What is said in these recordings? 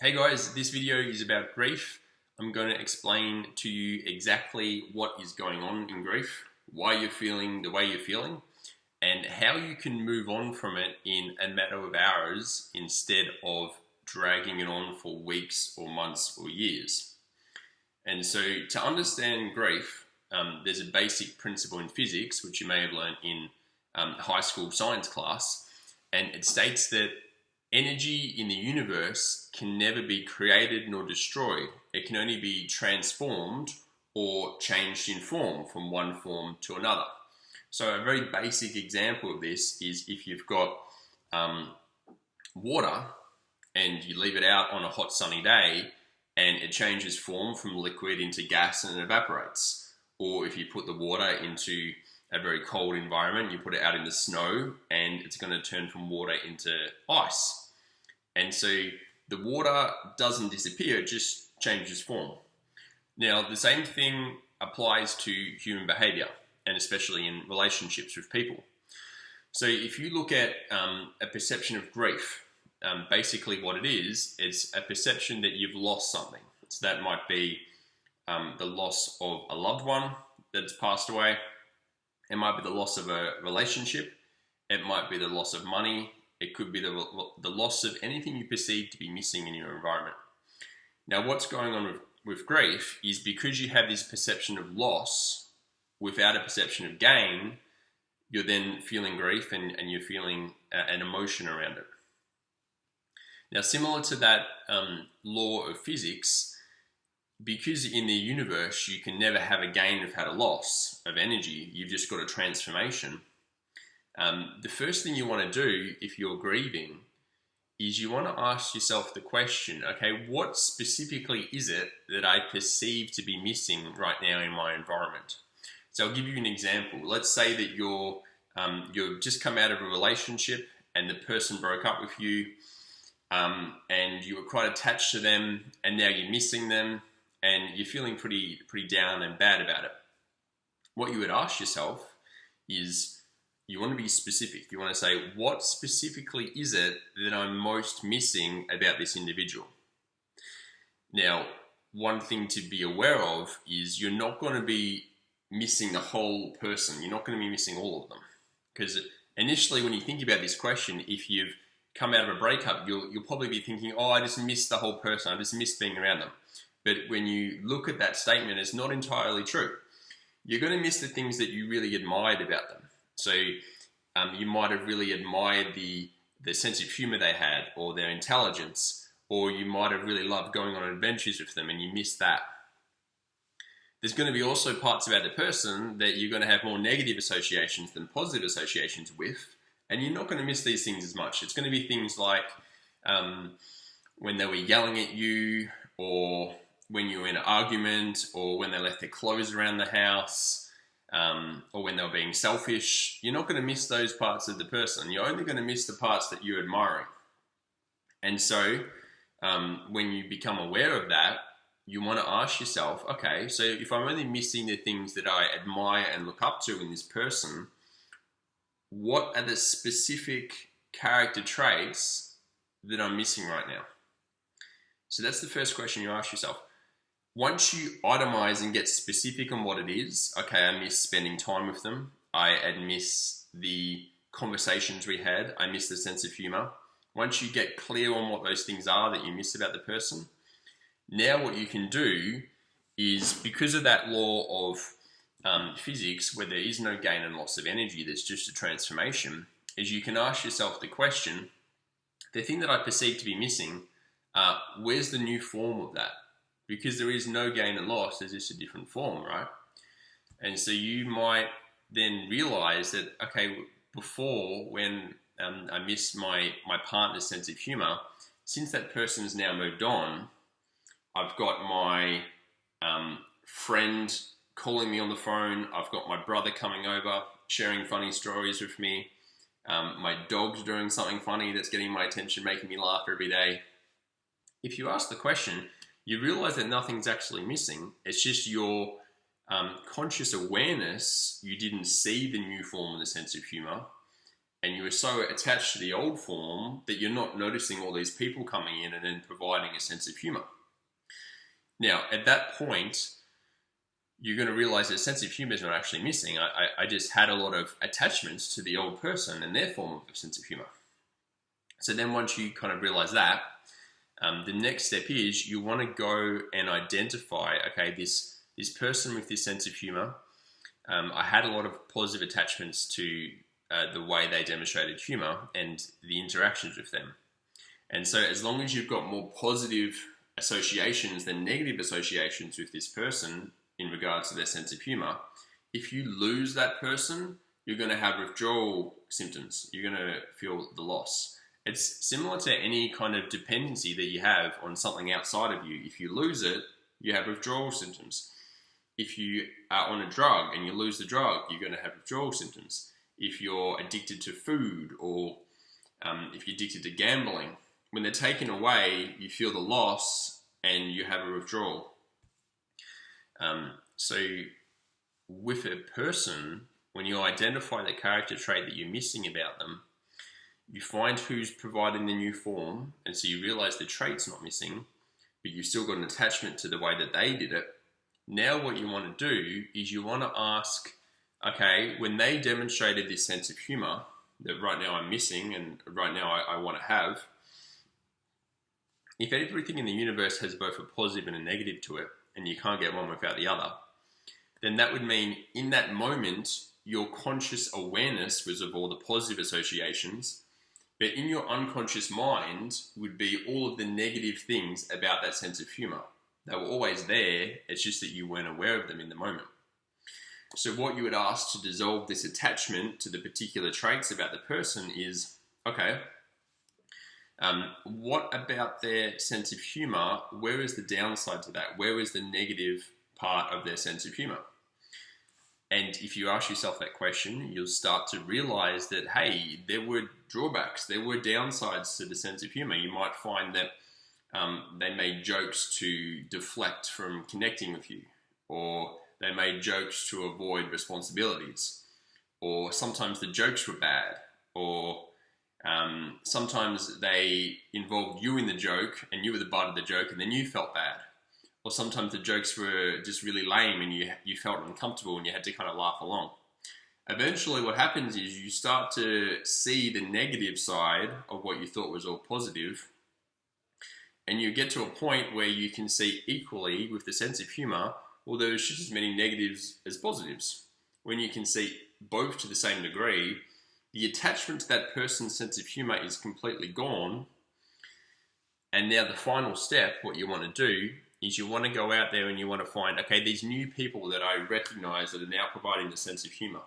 Hey guys, this video is about grief. I'm going to explain to you exactly what is going on in grief, why you're feeling the way you're feeling, and how you can move on from it in a matter of hours instead of dragging it on for weeks or months or years. And so to understand grief, there's a basic principle in physics, which you may have learned in high school science class, and it states that energy in the universe can never be created nor destroyed. It can only be transformed or changed in form from one form to another. So a very basic example of this is if you've got water and you leave it out on a hot sunny day and it changes form from liquid into gas and it evaporates. Or if you put the water into a very cold environment, you put it out in the snow and it's going to turn from water into ice. And so the water doesn't disappear, it just changes form. Now, the same thing applies to human behavior, and especially in relationships with people. So if you look at a perception of grief, basically what it is, it's a perception that you've lost something. So that might be the loss of a loved one that's passed away. It might be the loss of a relationship. It might be the loss of money. It could be the loss of anything you perceive to be missing in your environment. Now, what's going on with grief is because you have this perception of loss without a perception of gain, you're then feeling grief and you're feeling an emotion around it. Now, similar to that law of physics, because in the universe you can never have a gain without a loss of energy, you've just got a transformation. The first thing you want to do if you're grieving is you want to ask yourself the question, okay, what specifically is it that I perceive to be missing right now in my environment? So I'll give you an example. Let's say that you've just come out of a relationship and the person broke up with you and you were quite attached to them and now you're missing them and you're feeling pretty down and bad about it. What you would ask yourself is, you want to be specific. You want to say, what specifically is it that I'm most missing about this individual? Now, one thing to be aware of is you're not going to be missing the whole person. You're not going to be missing all of them. Because initially when you think about this question, if you've come out of a breakup, you'll probably be thinking, oh, I just missed the whole person. I just missed being around them. But when you look at that statement, it's not entirely true. You're going to miss the things that you really admired about them. So you might have really admired the sense of humor they had or their intelligence, or you might have really loved going on adventures with them and you missed that. There's going to be also parts about the person that you're going to have more negative associations than positive associations with, and you're not going to miss these things as much. It's going to be things like when they were yelling at you, or when you were in an argument, or when they left their clothes around the house, or when they were being selfish. You're not going to miss those parts of the person. You're only going to miss the parts that you're admiring. And so when you become aware of that, you want to ask yourself, okay, so if I'm only missing the things that I admire and look up to in this person, what are the specific character traits that I'm missing right now? So that's the first question you ask yourself. Once you itemize and get specific on what it is, okay, I miss spending time with them. I miss the conversations we had. I miss the sense of humor. Once you get clear on what those things are that you miss about the person, now what you can do is, because of that law of physics, where there is no gain and loss of energy, there's just a transformation, is you can ask yourself the question, the thing that I perceive to be missing, where's the new form of that? Because there is no gain and loss, there's just a different form, right? And so you might then realize that, okay, before when I miss my partner's sense of humor, since that person's now moved on, I've got my friend calling me on the phone, I've got my brother coming over, sharing funny stories with me, my dog's doing something funny that's getting my attention, making me laugh every day. If you ask the question, you realize that nothing's actually missing. It's just your conscious awareness. You didn't see the new form and the sense of humor. and you were so attached to the old form that you're not noticing all these people coming in and then providing a sense of humor. Now, at that point, you're going to realize that sense of humor is not actually missing. I just had a lot of attachments to the old person and their form of a sense of humor. So then once you kind of realize that, the next step is you want to go and identify, okay, this person with this sense of humor, I had a lot of positive attachments to the way they demonstrated humor and the interactions with them. And so as long as you've got more positive associations than negative associations with this person in regards to their sense of humor, if you lose that person, you're going to have withdrawal symptoms. You're going to feel the loss. It's similar to any kind of dependency that you have on something outside of you. If you lose it, you have withdrawal symptoms. If you are on a drug and you lose the drug, you're going to have withdrawal symptoms. If you're addicted to food, or if you're addicted to gambling, when they're taken away, you feel the loss and you have a withdrawal. So with a person, when you identify the character trait that you're missing about them, you find who's providing the new form, and so you realize the trait's not missing, but you've still got an attachment to the way that they did it. Now what you want to do is you want to ask, okay, when they demonstrated this sense of humor that right now I'm missing and right now I want to have, if everything in the universe has both a positive and a negative to it, and you can't get one without the other, then that would mean in that moment, your conscious awareness was of all the positive associations, but in your unconscious mind would be all of the negative things about that sense of humor. They were always there, it's just that you weren't aware of them in the moment. So what you would ask to dissolve this attachment to the particular traits about the person is, okay, what about their sense of humor? Where is the downside to that? Where is the negative part of their sense of humor? And if you ask yourself that question, you'll start to realize that, hey, there were drawbacks, there were downsides to the sense of humor. You might find that they made jokes to deflect from connecting with you, or they made jokes to avoid responsibilities, or sometimes the jokes were bad, or sometimes they involved you in the joke and you were the butt of the joke and then you felt bad. Or sometimes the jokes were just really lame and you felt uncomfortable and you had to kind of laugh along. Eventually what happens is you start to see the negative side of what you thought was all positive, and you get to a point where you can see equally with the sense of humor, well, there's just as many negatives as positives. When you can see both to the same degree, the attachment to that person's sense of humor is completely gone. And now the final step, what you want to do is you want to go out there and you want to find, okay, these new people that I recognize that are now providing the sense of humor,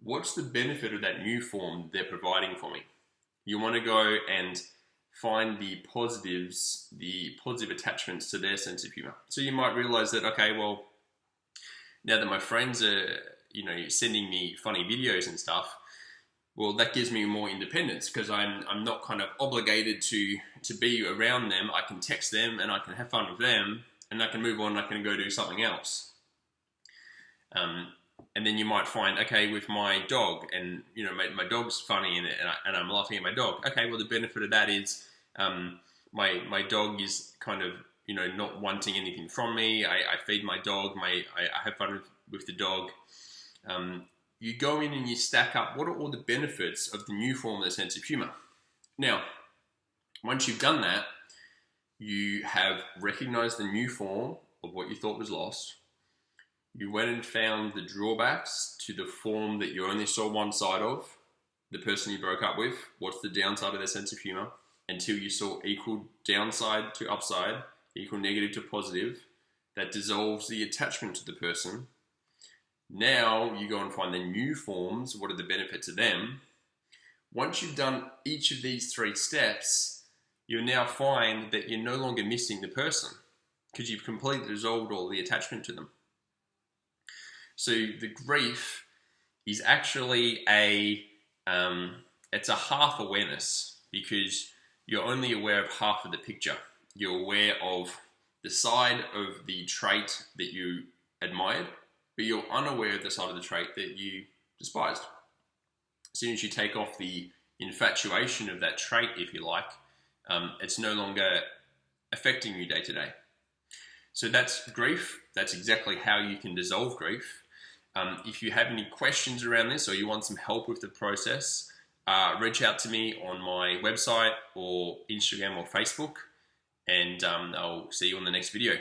what's the benefit of that new form they're providing for me? You want to go and find the positives, the positive attachments to their sense of humor. So you might realize that, okay, well, now that my friends are, sending me funny videos and stuff, well, that gives me more independence because I'm not kind of obligated to be around them. I can text them and I can have fun with them and I can move on and I can go do something else. And then you might find, okay, with my dog and, my dog's funny and I'm laughing at my dog. Okay, well, the benefit of that is my dog is kind of, not wanting anything from me. I feed my dog. I have fun with the dog. You go in and you stack up what are all the benefits of the new form of the sense of humor. Now, once you've done that, you have recognized the new form of what you thought was lost. You went and found the drawbacks to the form that you only saw one side of, the person you broke up with. What's the downside of their sense of humor? Until you saw equal downside to upside, equal negative to positive, that dissolves the attachment to the person. Now you go and find the new forms. What are the benefits of them? Once you've done each of these three steps, you'll now find that you're no longer missing the person because you've completely dissolved all the attachment to them. So the grief is actually it's a half awareness because you're only aware of half of the picture. You're aware of the side of the trait that you admired, but you're unaware of the side of the trait that you despised. as soon as you take off the infatuation of that trait, if you like, it's no longer affecting you day to day. So that's grief. That's exactly how you can dissolve grief. If you have any questions around this, or you want some help with the process, reach out to me on my website or Instagram or Facebook, and I'll see you on the next video.